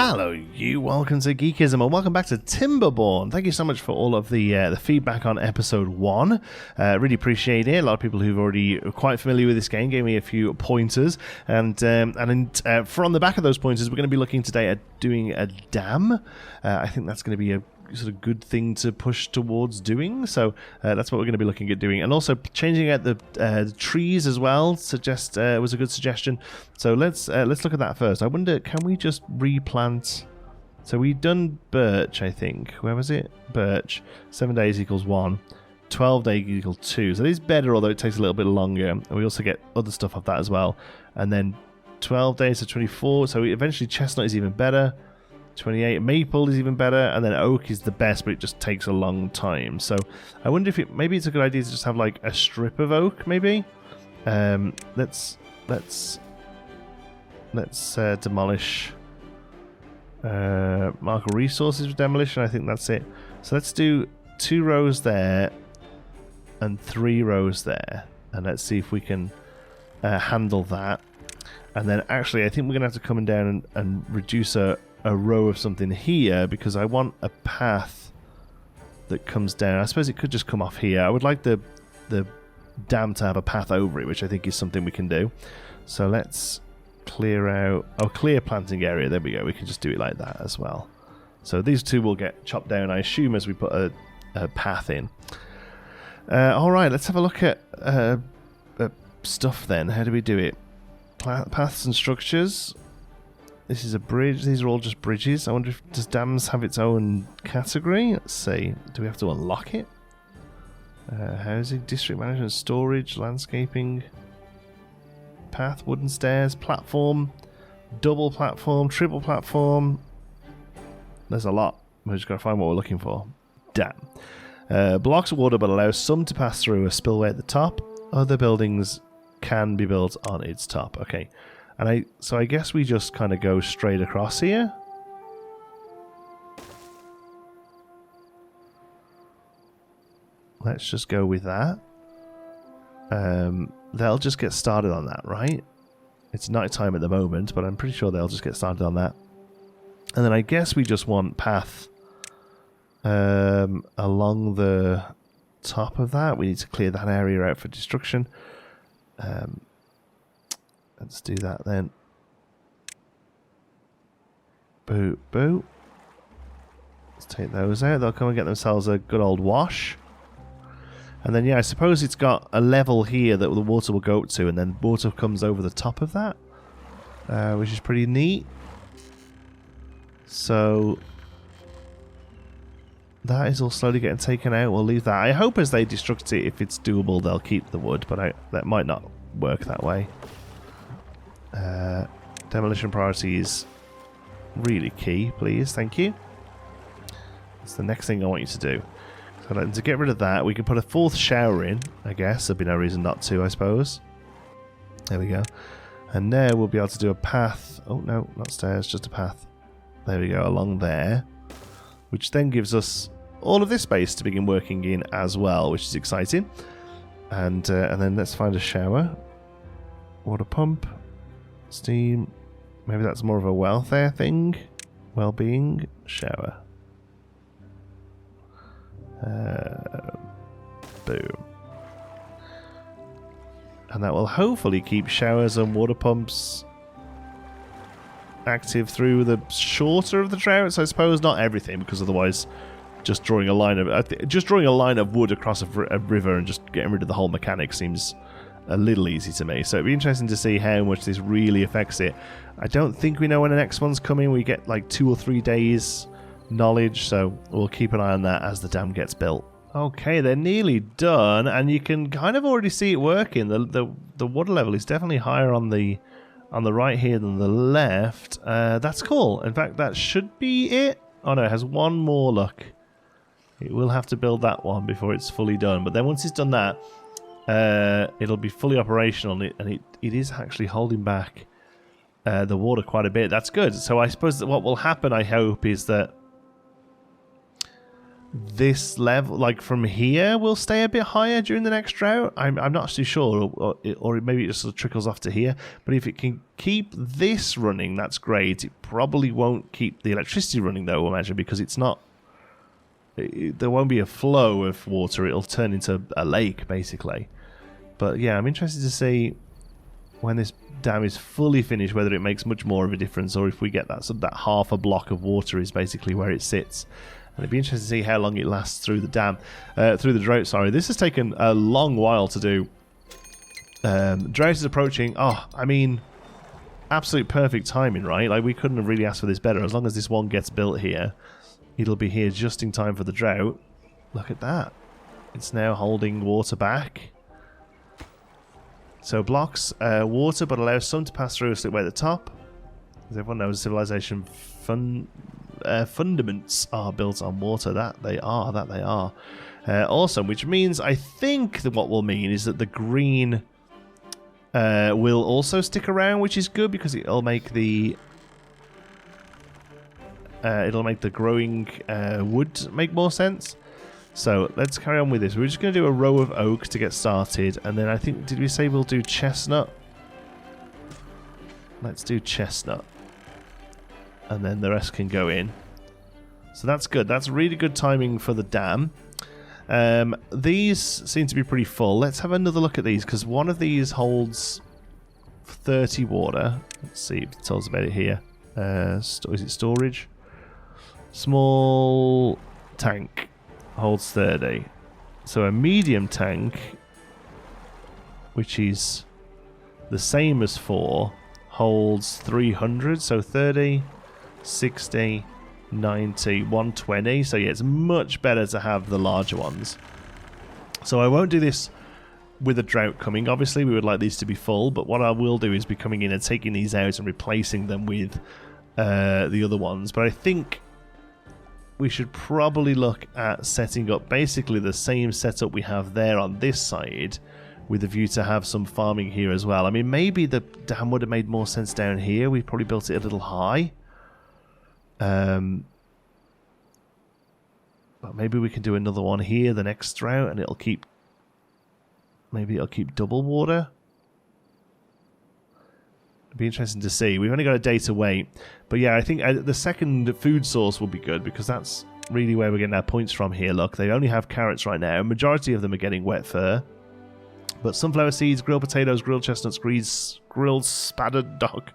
Hello you, welcome to Geekism and welcome back to Timberborn. Thank you so much for all of the feedback on episode 1. Really appreciate it. A lot of people who've already quite familiar with this game gave me a few pointers, and from the back of those pointers we're going to be looking today at doing a dam. I think that's going to be a sort of good thing to push towards doing, so that's what we're going to be looking at doing, and also changing out the trees as well. Was a good suggestion. So let's look at that first. I wonder, can we just replant? So we've done birch, I think. Where was it? Birch. 7 days equals 1. 12 days equals 2. So it is better, although it takes a little bit longer. And we also get other stuff off that as well. And then 12 days to 24. So eventually chestnut is even better. 28. Maple is even better, and then oak is the best, but it just takes a long time. So I wonder if maybe it's a good idea to just have like a strip of oak, maybe. Let's demolish. Mark resources for demolition. I think that's it. So let's do 2 rows there and 3 rows there, and let's see if we can handle that. And then actually, I think we're gonna have to come down and reduce a row of something here, because I want a path that comes down. I suppose it could just come off here. I would like the dam to have a path over it, which I think is something we can do. So let's clear out... Oh, clear planting area. There we go. We can just do it like that as well. So these two will get chopped down, I assume, as we put a path in. Alright, let's have a look at stuff then. How do we do it? Paths and structures. This is a bridge. These are all just bridges. I wonder if does dams have its own category? Let's see. Do we have to unlock it? Housing, district management, storage, landscaping, path, wooden stairs, platform, double platform, triple platform. There's a lot. We're just got to find what we're looking for. Dam. Blocks of water but allows some to pass through a spillway at the top. Other buildings can be built on its top. Okay. And so I guess we just kind of go straight across here. Let's just go with that. They'll just get started on that, right? It's night time at the moment, but I'm pretty sure they'll just get started on that. And then I guess we just want path along the top of that. We need to clear that area out for destruction. Let's do that then. Boo, boo. Let's take those out. They'll come and get themselves a good old wash. And then, yeah, I suppose it's got a level here that the water will go up to, and then water comes over the top of that, which is pretty neat. So that is all slowly getting taken out. We'll leave that. I hope as they destruct it, if it's doable, they'll keep the wood, but that might not work that way. Demolition priority is really key, please. Thank you. That's the next thing I want you to do. So to get rid of that, we can put a 4th shower in, I guess. There'd be no reason not to, I suppose. There we go. And there we'll be able to do a path. Oh, no, not stairs, just a path. There we go, along there. Which then gives us all of this space to begin working in as well, which is exciting. And then let's find a shower. Water pump. Steam. Maybe that's more of a welfare thing. Well-being. Shower. Boom. And that will hopefully keep showers and water pumps active through the shorter of the droughts. I suppose not everything, because otherwise just drawing a line of wood across a river and just getting rid of the whole mechanic seems a little easy to me. So it'd be interesting to see how much this really affects it. I don't think we know when the next one's coming. We get like 2 or 3 days knowledge, so we'll keep an eye on that as the dam gets built. Okay, they're nearly done, and you can kind of already see it working. The water level is definitely higher on the right here than the left. That's cool. In fact, that should be it. Oh no, it has one more. Look, it will have to build that one before it's fully done. But then once it's done that, it'll be fully operational, and it is actually holding back the water quite a bit. That's good. So I suppose that what will happen, I hope, is that this level, like from here, will stay a bit higher during the next drought. I'm not too sure, or maybe it just sort of trickles off to here. But if it can keep this running, that's great. It probably won't keep the electricity running, though, I imagine, because it's not. There won't be a flow of water. It'll turn into a lake, basically. But yeah, I'm interested to see when this dam is fully finished, whether it makes much more of a difference, or if we get that sort of that half a block of water is basically where it sits. And it'd be interesting to see how long it lasts through the dam, through the drought. Sorry, this has taken a long while to do. Drought is approaching. Oh, I mean, absolute perfect timing, right? Like we couldn't have really asked for this better. As long as this one gets built here, it'll be here just in time for the drought. Look at that. It's now holding water back. So blocks water, but allows some to pass through a slipway at the top. As everyone knows, civilization fundaments are built on water. That they are. Awesome, which means I think that what will mean is that the green will also stick around, which is good because it'll make the growing wood make more sense. So let's carry on with this. We're just going to do a row of oak to get started, and then I think, did we say we'll do chestnut? Let's do chestnut, and then the rest can go in. So that's good. That's really good timing for the dam. These seem to be pretty full. Let's have another look at these, because one of these holds 30 water. Let's see if it tells about it here. Is it storage? Small tank holds 30. So a medium tank, which is the same as 4, holds 300. So 30, 60, 90, 120. So yeah, it's much better to have the larger ones. So I won't do this with a drought coming. Obviously, we would like these to be full, but what I will do is be coming in and taking these out and replacing them with the other ones. But I think we should probably look at setting up basically the same setup we have there on this side, with a view to have some farming here as well. I mean, maybe the dam would have made more sense down here. We've probably built it a little high. But maybe we can do another one here the next drought, and it'll keep. Maybe it'll keep double water. It'd be interesting to see. We've only got a day to wait, but yeah, I think the second food source will be good because that's really where we're getting our points from here. Look, they only have carrots right now. Majority of them are getting wet fur, but sunflower seeds, grilled potatoes, grilled chestnuts, grilled spattered dog,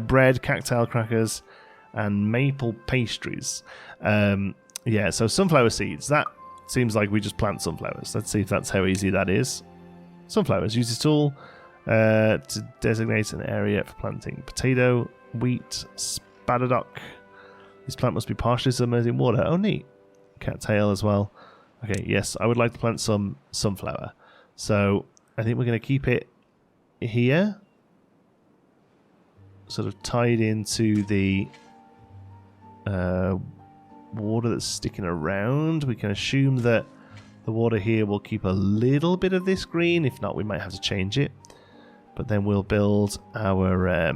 bread, cacti crackers, and maple pastries. Yeah, so sunflower seeds. That seems like we just plant sunflowers. Let's see if that's how easy that is. Sunflowers. Use this tool to designate an area for planting potato, wheat, spadadoc. This plant must be partially submerged in water. Oh, neat. Cattail as well. Okay, yes, I would like to plant some sunflower. So I think we're going to keep it here, sort of tied into the water that's sticking around. We can assume that the water here will keep a little bit of this green. If not, we might have to change it. But then we'll build our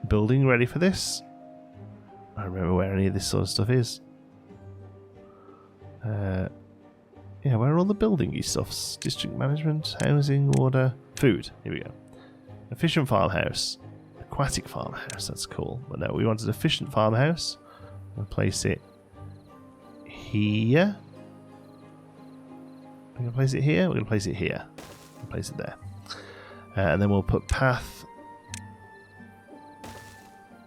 building ready for this. I don't remember where any of this sort of stuff is. Yeah, where are all the building-y stuffs? District management, housing, water, food. Here we go. Efficient farmhouse. Aquatic farmhouse, that's cool. But no, we wanted efficient farmhouse. We'll place it here. We're going to place it here. We're going to place it here. We'll place it there. And then we'll put path.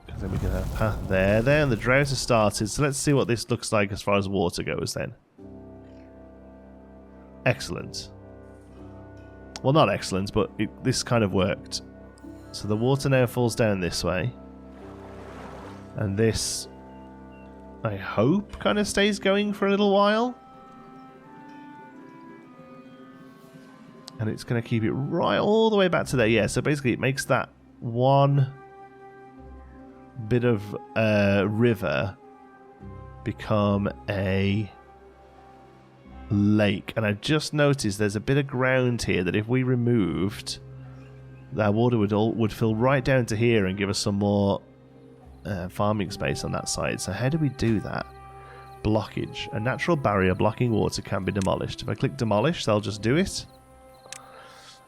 Because then we can have path there. There, and the drought has started. So let's see what this looks like as far as water goes then. Excellent. Well, not excellent, but this kind of worked. So the water now falls down this way. And this, I hope, kind of stays going for a little while. And it's going to keep it right all the way back to there. Yeah, so basically it makes that one bit of river become a lake. And I've just noticed there's a bit of ground here that if we removed, that water would fill right down to here and give us some more farming space on that side. So how do we do that? blockage. A natural barrier blocking water can be demolished. If I click demolish, they'll just do it.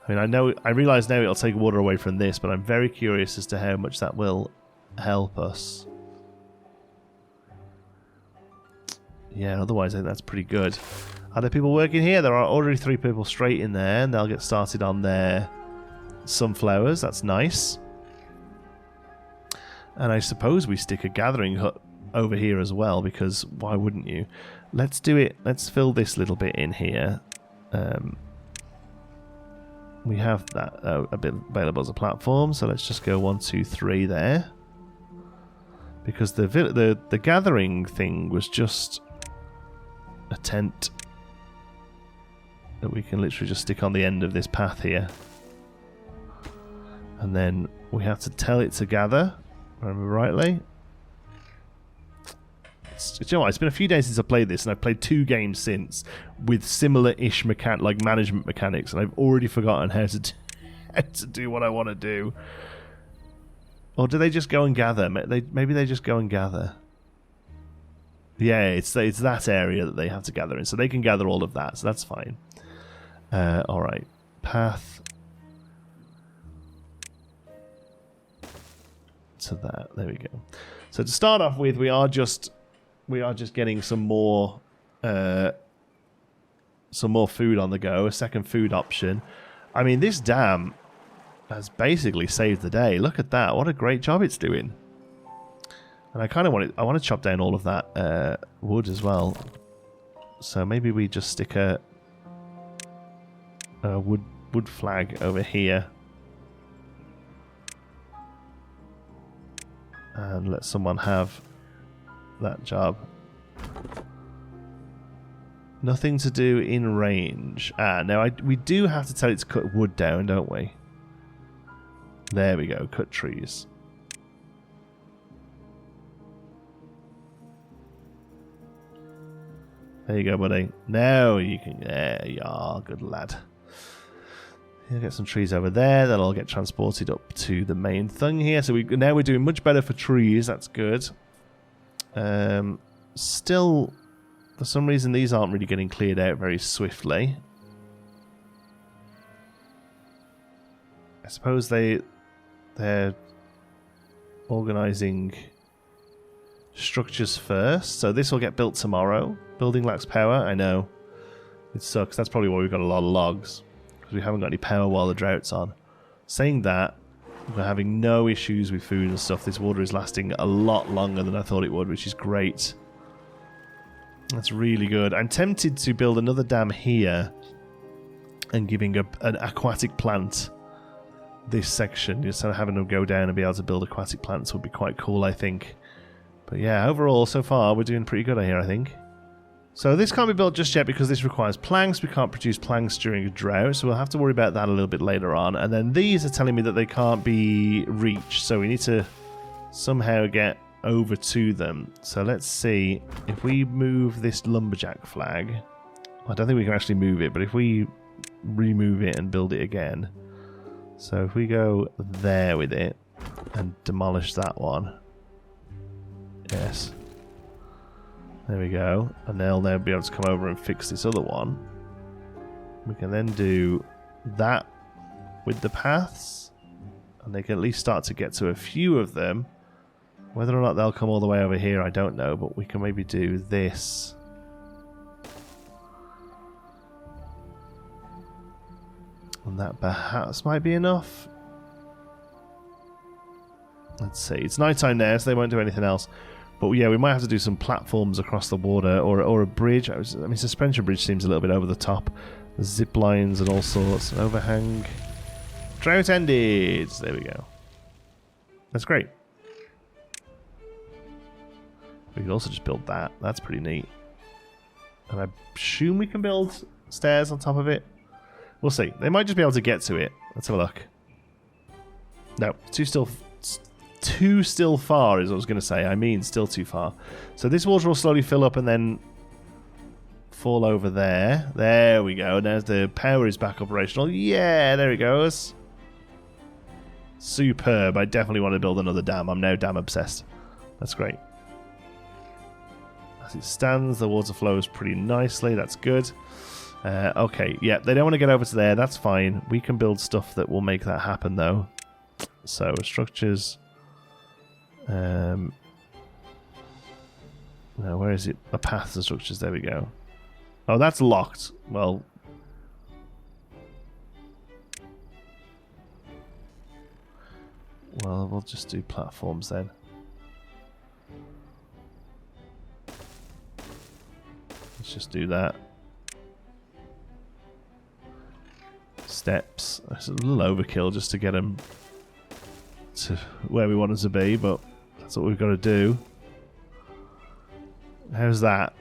I mean, I realise now it'll take water away from this, but I'm very curious as to how much that will help us. Yeah, otherwise I think that's pretty good. Are there people working here? There are already 3 people straight in there, and they'll get started on their sunflowers. That's nice. And I suppose we stick a gathering hut over here as well, because why wouldn't you? Let's do it. Let's fill this little bit in here. We have that a bit available as a platform, so let's just go 1, 2, 3 there. Because the gathering thing was just a tent that we can literally just stick on the end of this path here. And then we have to tell it to gather, remember rightly. You know what, it's been a few days since I played this, and I've played 2 games since with similar-ish management mechanics, and I've already forgotten how to do what I want to do. Or do they just go and gather? Maybe they just go and gather. Yeah, it's that area that they have to gather in, so they can gather all of that, so that's fine. Alright, path to that, there we go. So to start off with, we are just getting some more food on the go, a second food option. I mean, this dam has basically saved the day. Look at that, what a great job it's doing. And I kind of want to chop down all of that wood as well. So maybe we just stick a wood flag over here. And let someone have that job. Nothing to do in range. Now we do have to tell it to cut wood down, don't we? There we go, cut trees. There you go, buddy. Now you can... There you are, good lad. You'll get some trees over there. That'll all get transported up to the main thing here. So now we're doing much better for trees. That's good. Still, for some reason, these aren't really getting cleared out very swiftly. I suppose they're organising structures first. So this will get built tomorrow. Building lacks power. I know. It sucks. That's probably why we've got a lot of logs. Because we haven't got any power while the drought's on. Saying that, we're having no issues with food and stuff. This water is lasting a lot longer than I thought it would, which is great. That's really good. I'm tempted to build another dam here and giving an aquatic plant this section. Just having them go down and be able to build aquatic plants would be quite cool, I think. But yeah, overall, so far, we're doing pretty good here, I think. So this can't be built just yet because this requires planks. We can't produce planks during a drought, so we'll have to worry about that a little bit later on. And then these are telling me that they can't be reached, so we need to somehow get over to them. So let's see if we move this lumberjack flag. I don't think we can actually move it, but if we remove it and build it again. So if we go there with it and demolish that one. Yes. There we go. And they'll now be able to come over and fix this other one. We can then do that with the paths. And they can at least start to get to a few of them. Whether or not they'll come all the way over here, I don't know. But we can maybe do this. And that perhaps might be enough. Let's see. It's nighttime now, so they won't do anything else. But yeah, we might have to do some platforms across the water or a bridge. I mean, suspension bridge seems a little bit over the top. Zip lines and all sorts. An overhang. Drought ended. There we go. That's great. We could also just build that. That's pretty neat. And I assume we can build stairs on top of it. We'll see. They might just be able to get to it. Let's have a look. No, too still far is what I was going to say. I mean, still too far. So this water will slowly fill up and then fall over there. There we go. Now the power is back operational. Yeah, there it goes. Superb. I definitely want to build another dam. I'm now dam obsessed. That's great. As it stands, the water flows pretty nicely. That's good. Okay, yeah, they don't want to get over to there. That's fine. We can build stuff that will make that happen, though. So, structures. No, where is it? A path to structures. There we go. Oh, that's locked. Well... Well, we'll just do platforms then. Let's just do that. Steps. It's a little overkill just to get them to where we want them to be, but that's what we've got to do. How's that?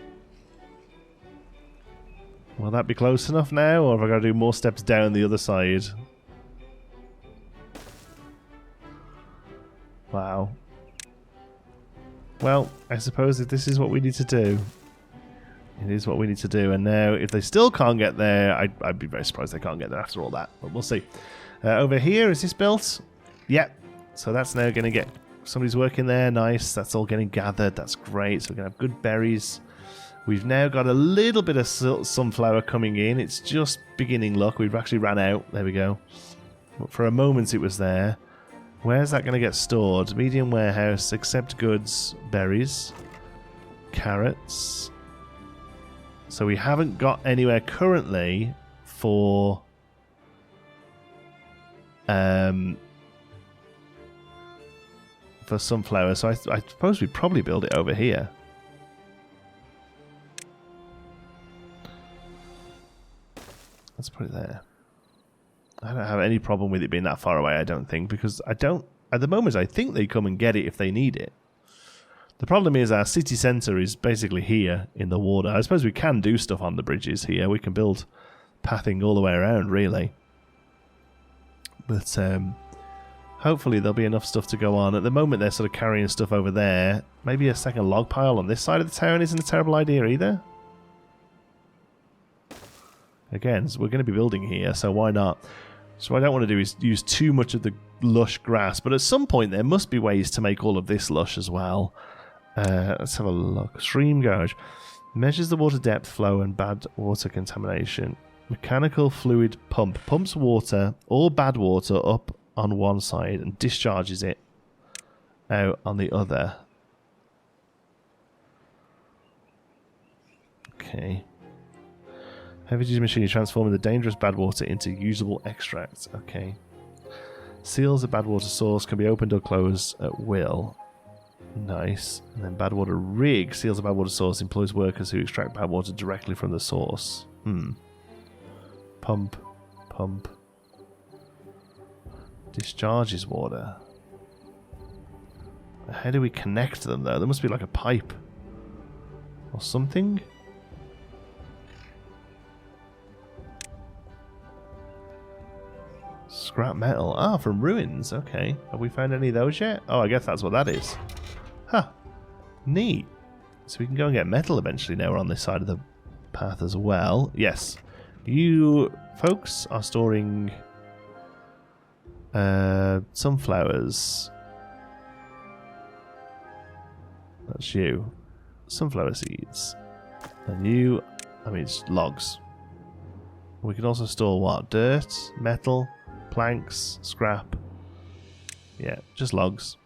Will that be close enough now, or have I got to do more steps down the other side? Wow. Well, I suppose if this is what we need to do, it is what we need to do. And now, if they still can't get there, I'd be very surprised they can't get there after all that. But we'll see. Over here, is this built? Yep. So that's now going to get... Somebody's working there. Nice. That's all getting gathered. That's great. So we're going to have good berries. We've now got a little bit of sunflower coming in. It's just beginning luck. We've actually ran out. There we go. But for a moment, it was there. Where's that going to get stored? Medium warehouse, accept goods, berries, carrots. So we haven't got anywhere currently for sunflower. So I suppose we'd probably build it over here. Let's put it there. I don't have any problem with it being that far away, I don't think, because I don't... At the moment, I think they come and get it if they need it. The problem is our city centre is basically here in the water. I suppose we can do stuff on the bridges here. We can build pathing all the way around, really. But hopefully there'll be enough stuff to go on. At the moment, they're sort of carrying stuff over there. Maybe a second log pile on this side of the town isn't a terrible idea either. Again, so we're going to be building here, so why not? So what I don't want to do is use too much of the lush grass, but at some point there must be ways to make all of this lush as well. Let's have a look. Stream gauge. Measures the water depth, flow, and bad water contamination. Mechanical fluid pump. Pumps water or bad water up on one side and discharges it out on the other. Okay. Heavy duty machine transforming the dangerous bad water into usable extract. Okay. Seals a bad water source can be opened or closed at will. Nice. And then bad water rig seals a bad water source, employs workers who extract bad water directly from the source. Pump. Discharges water. How do we connect them though? There must be like a pipe or something. Scrap metal. Ah, from ruins. Okay. Have we found any of those yet? Oh, I guess that's what that is. Huh. Neat. So we can go and get metal eventually now we're on this side of the path as well. Yes. You folks are storing sunflowers. That's you. Sunflower seeds. And you... I mean, it's logs. We can also store what? Dirt? Metal? Planks, scrap. Yeah, just logs.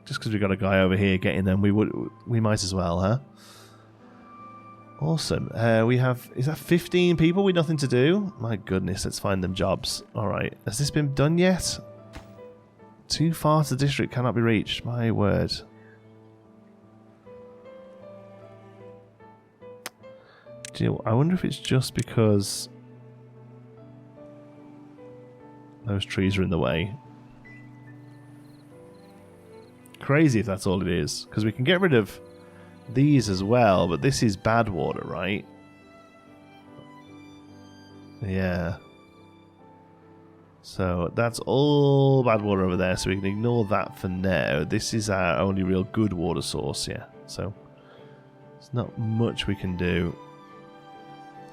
Just because we've got a guy over here getting them, we might as well, huh? Awesome. We have... Is that 15 people with nothing to do? My goodness, let's find them jobs. Alright, has this been done yet? Too far to the district, cannot be reached. My word. I wonder if it's just because... those trees are in the way. Crazy if that's all it is. Because we can get rid of these as well, but this is bad water, right? Yeah. So that's all bad water over there, so we can ignore that for now. This is our only real good water source, yeah. So there's not much we can do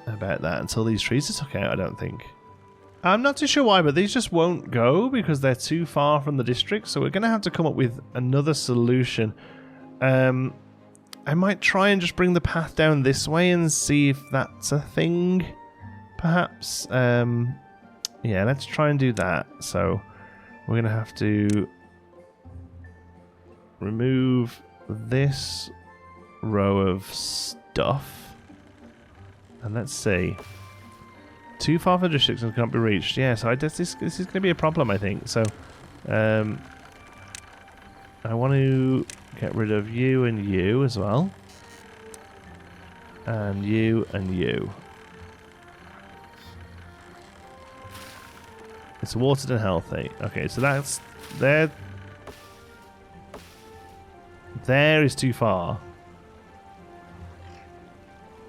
about that until these trees are took out, I don't think. I'm not too sure why, but these just won't go because they're too far from the district. So we're going to have to come up with another solution. I might try and just bring the path down this way and see if that's a thing, perhaps. Yeah, let's try and do that. So we're going to have to remove this row of stuff. And let's see. Too far for restrictions can't be reached. Yeah, so this is going to be a problem, I think. So I want to get rid of you and you as well. And you and you. It's watered and healthy. Okay, so that's... There is too far.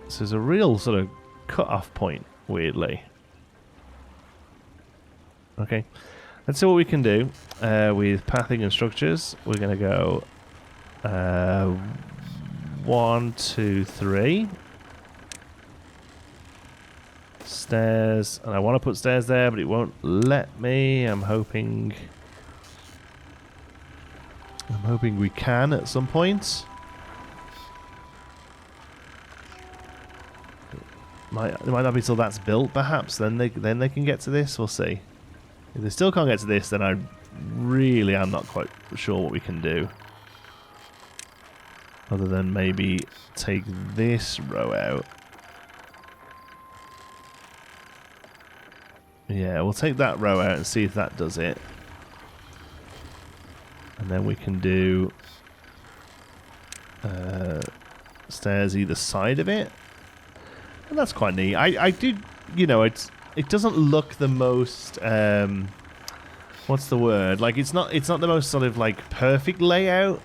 So there's a real sort of cut-off point, weirdly. Okay. Let's see what we can do with pathing and structures. We're going to go 1, 2, 3. Stairs. And I want to put stairs there, but it won't let me. I'm hoping we can at some point. It might not be till that's built, perhaps. Then they can get to this. We'll see. If they still can't get to this, then I really am not quite sure what we can do. Other than maybe take this row out. Yeah, we'll take that row out and see if that does it. And then we can do stairs either side of it. And that's quite neat. I do, you know, it doesn't look the most what's the word? Like it's not the most sort of like perfect layout.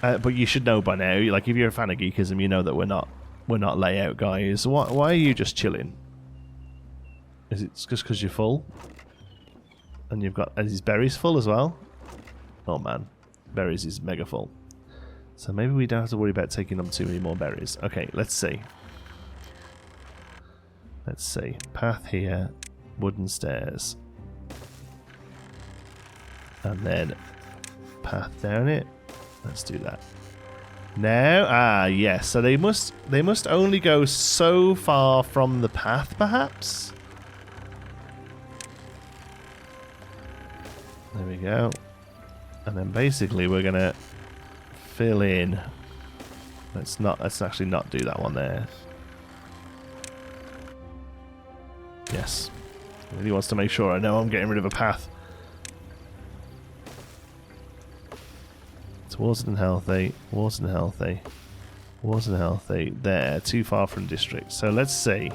But you should know by now. Like if you're a fan of geekism, you know that we're not layout guys. Why are you just chilling? Is it just because you're full? And you've got his berries full as well? Oh man, berries is mega full. So maybe we don't have to worry about taking up too many more berries. Okay, let's see. Let's see. Path here, wooden stairs. And then path down it. Let's do that. Now, yes. So they must only go so far from the path, perhaps. There we go. And then basically we're gonna fill in. Let's actually not do that one there. Yes. He really wants to make sure I know I'm getting rid of a path. It's watered and healthy, watered and healthy, watered and healthy. There, too far from district. So let's see.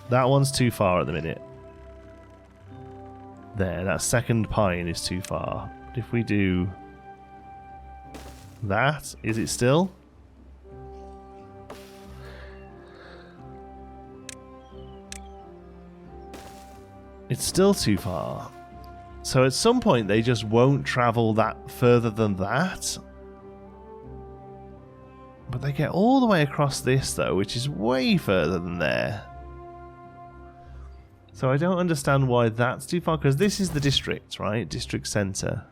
That one's too far at the minute. There, that second pine is too far. But if we do that, is it still? It's still too far. So at some point they just won't travel that further than that. But they get all the way across this though, which is way further than there. So I don't understand why that's too far, because this is the district, right? District centre.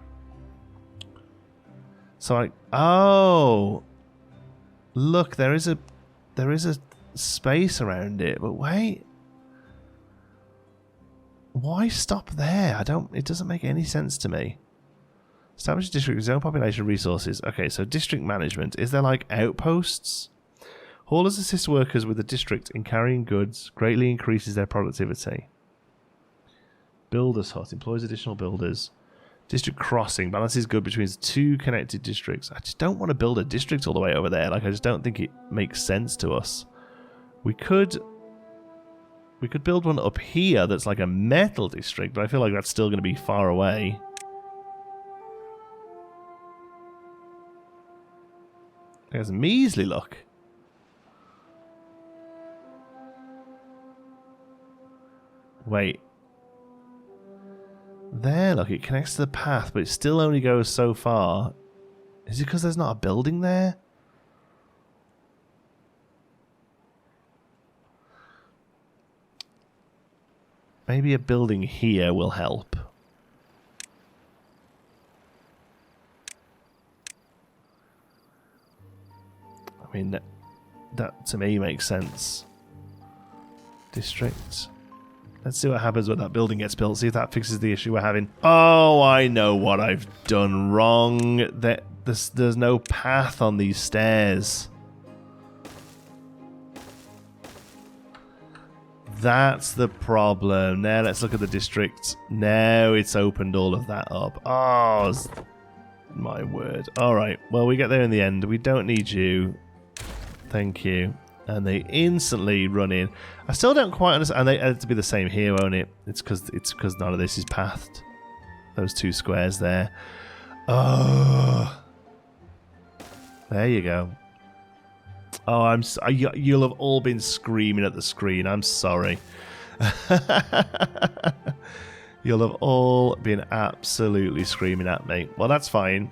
So oh, look, there is a space around it, but wait. Why stop there? It doesn't make any sense to me. Establish a district with zone population resources. Okay, so district management. Is there like outposts? Haulers assist workers with the district in carrying goods, greatly increases their productivity. Builder's hut employs additional builders. District crossing balances good between two connected districts. I just don't want to build a district all the way over there. Like, I just don't think it makes sense to us. We could build one up here that's like a metal district, but I feel like that's still going to be far away. There's a measly look. Wait. There, look, it connects to the path, but it still only goes so far. Is it because there's not a building there? Maybe a building here will help. I mean, that to me makes sense. District. Let's see what happens when that building gets built. See if that fixes the issue we're having. Oh, I know what I've done wrong. There's no path on these stairs. That's the problem. Now let's look at the district. Now it's opened all of that up. Oh, my word. Alright, well, we get there in the end. We don't need you. Thank you. And they instantly run in. I still don't quite understand. And they had to be the same here, won't it? It's because none of this is pathed. Those two squares there. Oh. There you go. Oh, you'll have all been screaming at the screen. I'm sorry. You'll have all been absolutely screaming at me. Well, that's fine.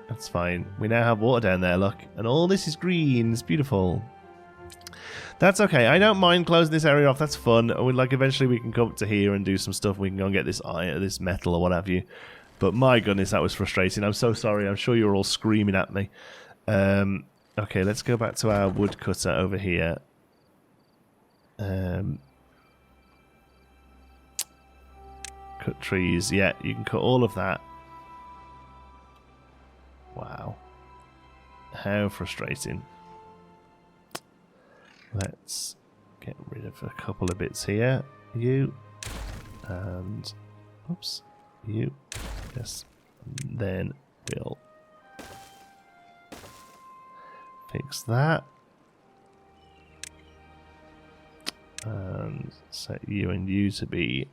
That's fine. We now have water down there, look. And all this is green. It's beautiful. That's okay. I don't mind closing this area off. That's fun. Eventually we can come up to here and do some stuff. We can go and get this iron, this metal or what have you. But my goodness, that was frustrating. I'm so sorry. I'm sure you're all screaming at me. Okay, let's go back to our woodcutter over here. Cut trees. Yeah, you can cut all of that. Wow. How frustrating. Let's get rid of a couple of bits here. You. And... oops. You. Yes. And then we'll... fix that. And set you and you to be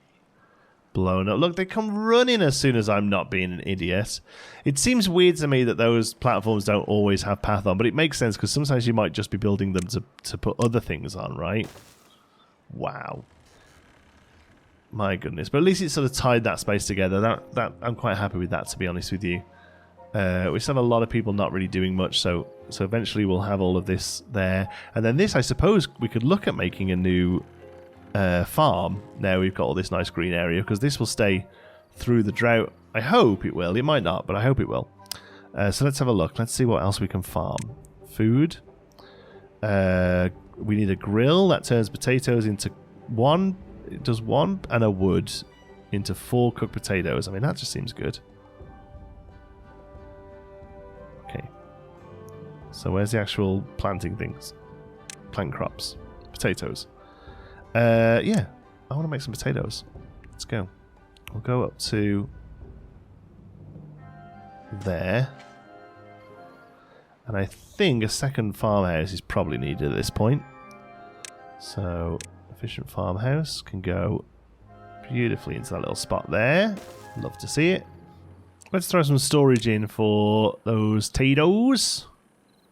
blown up. Look, they come running as soon as I'm not being an idiot. It seems weird to me that those platforms don't always have path on, but it makes sense because sometimes you might just be building them to put other things on, right? Wow. My goodness. But at least it sort of tied that space together. That I'm quite happy with that, to be honest with you. We still have a lot of people not really doing much, so eventually we'll have all of this there. And then this, I suppose, we could look at making a new farm. Now we've got all this nice green area, because this will stay through the drought. I hope it will. It might not, but I hope it will. So let's have a look. Let's see what else we can farm. Food. We need a grill that turns potatoes into one. It does one, and a wood into 4 cooked potatoes. I mean, that just seems good. So where's the actual planting things? Plant crops. Potatoes. Yeah. I want to make some potatoes. Let's go. We'll go up to there. And I think a second farmhouse is probably needed at this point. So, efficient farmhouse can go beautifully into that little spot there. Love to see it. Let's throw some storage in for those potatoes.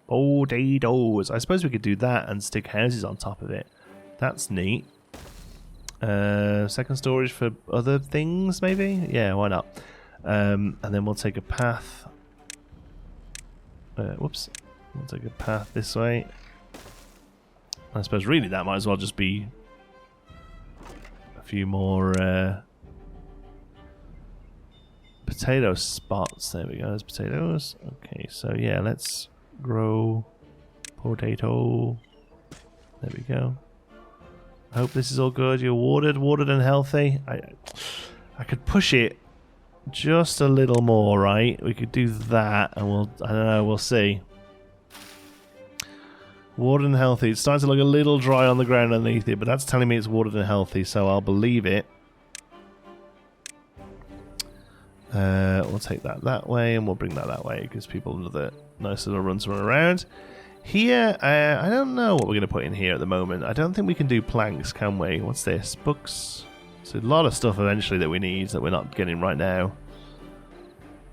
Potatoes. I suppose we could do that and stick houses on top of it. That's neat. Second storage for other things, maybe? Yeah, why not? And then we'll take a path. Whoops. We'll take a path this way. I suppose really that might as well just be a few more potato spots. There we go. There's potatoes. Okay, so yeah, let's grow potato. There we go. I hope this is all good. You're watered and healthy. I could push it just a little more, right? We could do that, and I don't know, we'll see. Watered and healthy. It's starting to look a little dry on the ground underneath it, but that's telling me it's watered and healthy, so I'll believe it. We'll take that way, and we'll bring that way. It gives people another nice little run to run around. Here, I don't know what we're going to put in here at the moment. I don't think we can do planks, can we? What's this? Books. So a lot of stuff eventually that we need that we're not getting right now.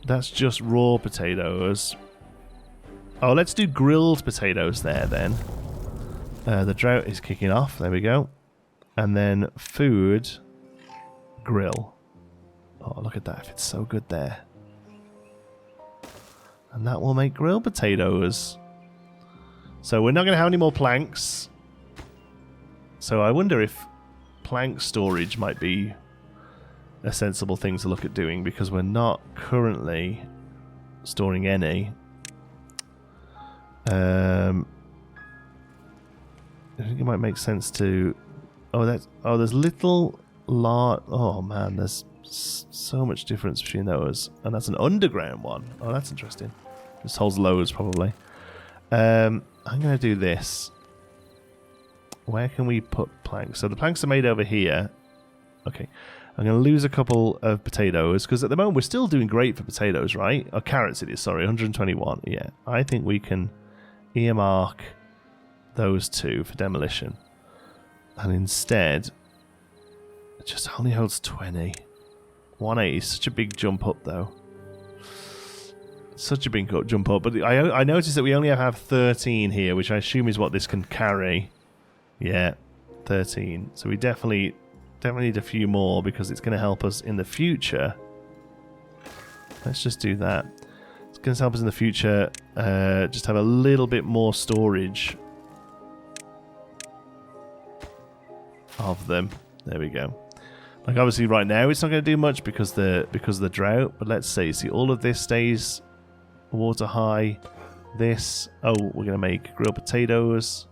That's just raw potatoes. Oh, let's do grilled potatoes there then. The drought is kicking off. There we go. And then food. Grill. Oh, look at that. It's so good there. And that will make grilled potatoes. So we're not going to have any more planks. So I wonder if plank storage might be a sensible thing to look at doing, because we're not currently storing any. I think it might make sense to... there's little... Oh man, there's so much difference between those. And that's an underground one. Oh, that's interesting. This holds loads, probably. I'm going to do this. Where can we put planks? So the planks are made over here. Okay. I'm going to lose a couple of potatoes, because at the moment we're still doing great for potatoes, right? Or carrots it is, sorry. 121. Yeah. I think we can earmark those two for demolition. And instead, it just only holds 20. 180 is such a big jump up, though. Such a big jump up. But I noticed that we only have 13 here, which I assume is what this can carry. Yeah, 13. So we definitely need a few more, because it's going to help us in the future. Let's just do that. It's going to help us in the future. Just have a little bit more storage of them. There we go. Like, obviously right now it's not going to do much because of the drought, but let's see all of this stays water high. This, we're going to make grilled potatoes,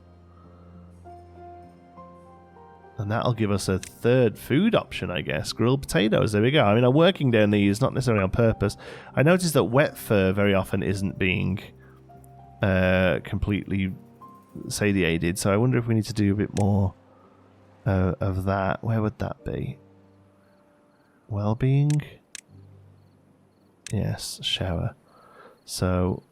and that'll give us a third food option, I guess. Grilled potatoes, there we go. I mean, I'm working down these not necessarily on purpose. I noticed that wet fur very often isn't being completely satiated, so I wonder if we need to do a bit more of that. Where would that be? Well-being? Yes, shower. So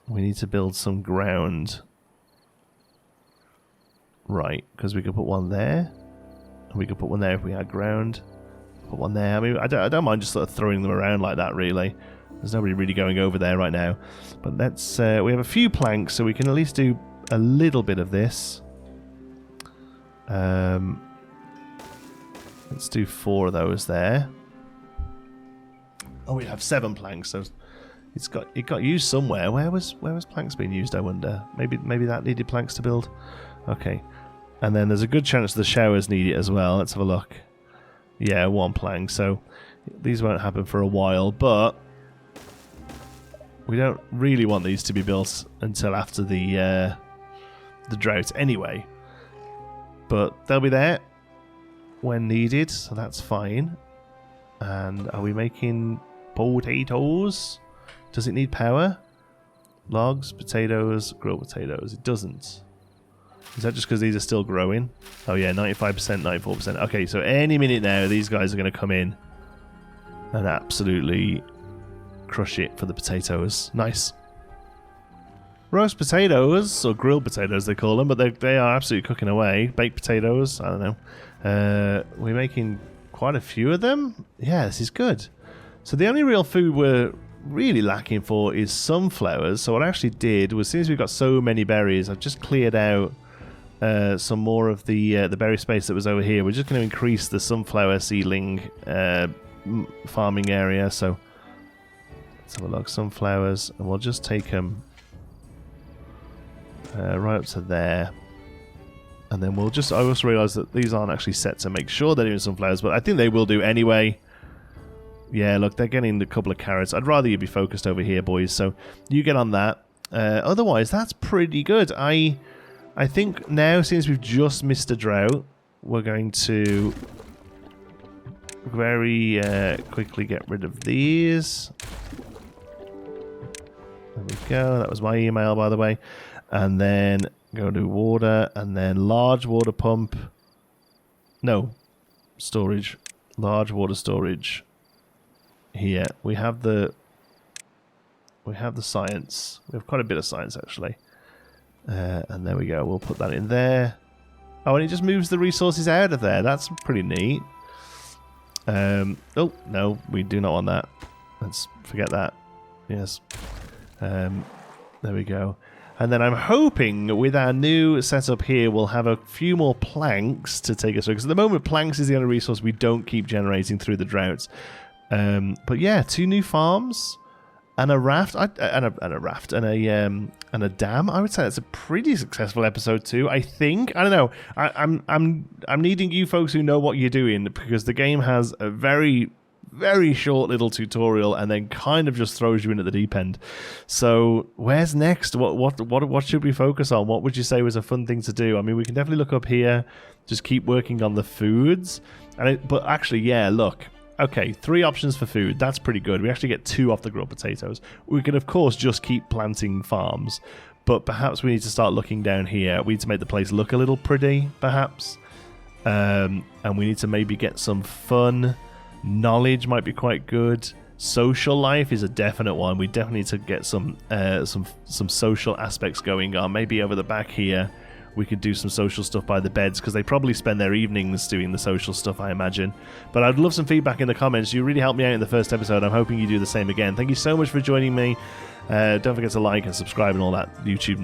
we need to build some ground. Right, because we could put one there. And we could put one there if we had ground. Put one there. I mean, I don't mind just sort of throwing them around like that, really. There's nobody really going over there right now. But let's... we have a few planks, so we can at least do a little bit of this. Let's do 4 of those there. Oh, we have 7 planks, so it got used somewhere. Where was planks being used, I wonder? Maybe that needed planks to build. Okay. And then there's a good chance the showers need it as well. Let's have a look. Yeah, 1 plank. So these won't happen for a while, but we don't really want these to be built until after the drought anyway. But they'll be there when needed, so that's fine. And are we making potatoes? Does it need power? Logs, potatoes, grilled potatoes. It doesn't. Is that just because these are still growing? Oh yeah, 95%, 94%. Okay, so any minute now, these guys are going to come in and absolutely crush it for the potatoes. Nice. Roast potatoes, or grilled potatoes they call them, but they are absolutely cooking away. Baked potatoes, I don't know. We're making quite a few of them. Yeah, this is good. So the only real food we're really lacking for is sunflowers. So what I actually did was, since we've got so many berries, I've just cleared out some more of the berry space that was over here. We're just going to increase the sunflower seedling farming area. So let's have a look. Sunflowers, and we'll just take them right up to there. And then we'll just... I also realised that these aren't actually set to make sure they're doing sunflowers, but I think they will do anyway. Yeah, look, they're getting a couple of carrots. I'd rather you be focused over here, boys, so you get on that. Otherwise, that's pretty good. I think now, since we've just missed a drought, we're going to very quickly get rid of these. There we go. That was my email, by the way. And then go to water, and then large water pump. No, storage. Large water storage. Here we have the science. We have quite a bit of science, actually. And there we go. We'll put that in there. Oh, and it just moves the resources out of there. That's pretty neat. Oh no, we do not want that. Let's forget that. Yes. There we go. And then I'm hoping with our new setup here, we'll have a few more planks to take us through. Because at the moment, planks is the only resource we don't keep generating through the droughts. But yeah, 2 new farms and a raft, and a dam. I would say that's a pretty successful episode 2. I think. I don't know. I'm needing you folks who know what you're doing, because the game has a very very short little tutorial and then kind of just throws you in at the deep end. So where's next? What should we focus on? What would you say was a fun thing to do? I mean, we can definitely look up here, just keep working on the foods. But actually, yeah, look. Okay, 3 options for food. That's pretty good. We actually get 2 off the grilled potatoes. We can, of course, just keep planting farms. But perhaps we need to start looking down here. We need to make the place look a little pretty, perhaps. And we need to maybe get some fun. Knowledge might be quite good. Social life is a definite one. We definitely need to get some social aspects going on. Maybe over the back here, we could do some social stuff by the beds, because they probably spend their evenings doing the social stuff, I imagine. But I'd love some feedback in the comments. You really helped me out in the first episode. I'm hoping you do the same again. Thank you so much for joining me. Don't forget to like and subscribe and all that YouTube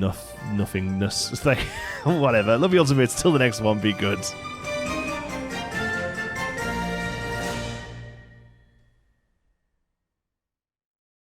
nothingness thing. Whatever. Love you all to bits. Till the next one. Be good.